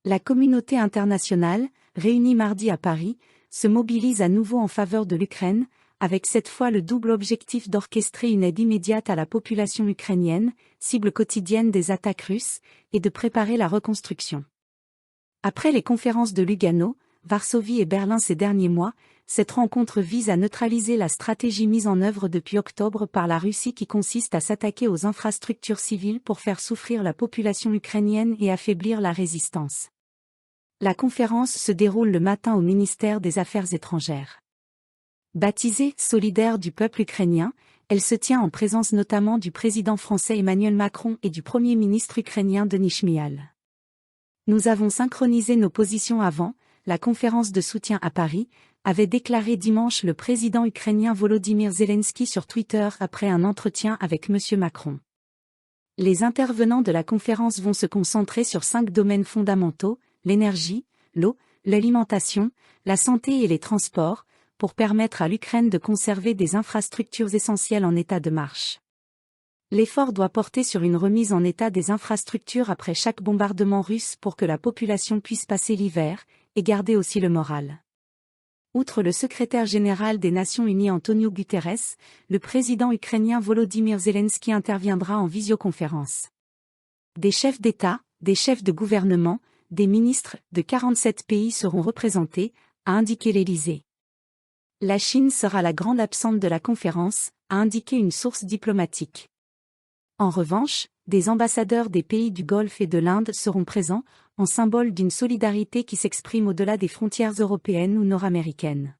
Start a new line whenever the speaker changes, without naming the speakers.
La communauté internationale, réunie mardi à Paris, se mobilise à nouveau en faveur de l'Ukraine, avec cette fois le double objectif d'orchestrer une aide immédiate à la population ukrainienne, cible quotidienne des attaques russes, et de préparer la reconstruction. Après les conférences de Lugano, Varsovie et Berlin ces derniers mois, cette rencontre vise à neutraliser la stratégie mise en œuvre depuis octobre par la Russie qui consiste à s'attaquer aux infrastructures civiles pour faire souffrir la population ukrainienne et affaiblir la résistance. La conférence se déroule le matin au ministère des Affaires étrangères. Baptisée « Solidaire du peuple ukrainien », elle se tient en présence notamment du président français Emmanuel Macron et du premier ministre ukrainien Denis Shmyhal. Nous avons synchronisé nos positions avant, la conférence de soutien à Paris, avait déclaré dimanche le président ukrainien Volodymyr Zelensky sur Twitter après un entretien avec M. Macron. Les intervenants de la conférence vont se concentrer sur 5 domaines fondamentaux, l'énergie, l'eau, l'alimentation, la santé et les transports, pour permettre à l'Ukraine de conserver des infrastructures essentielles en état de marche. L'effort doit porter sur une remise en état des infrastructures après chaque bombardement russe pour que la population puisse passer l'hiver, et garder aussi le moral. Outre le secrétaire général des Nations Unies Antonio Guterres, le président ukrainien Volodymyr Zelensky interviendra en visioconférence. Des chefs d'État, des chefs de gouvernement, des ministres de 47 pays seront représentés, a indiqué l'Élysée. La Chine sera la grande absente de la conférence, a indiqué une source diplomatique. En revanche, des ambassadeurs des pays du Golfe et de l'Inde seront présents, en symbole d'une solidarité qui s'exprime au-delà des frontières européennes ou nord-américaines.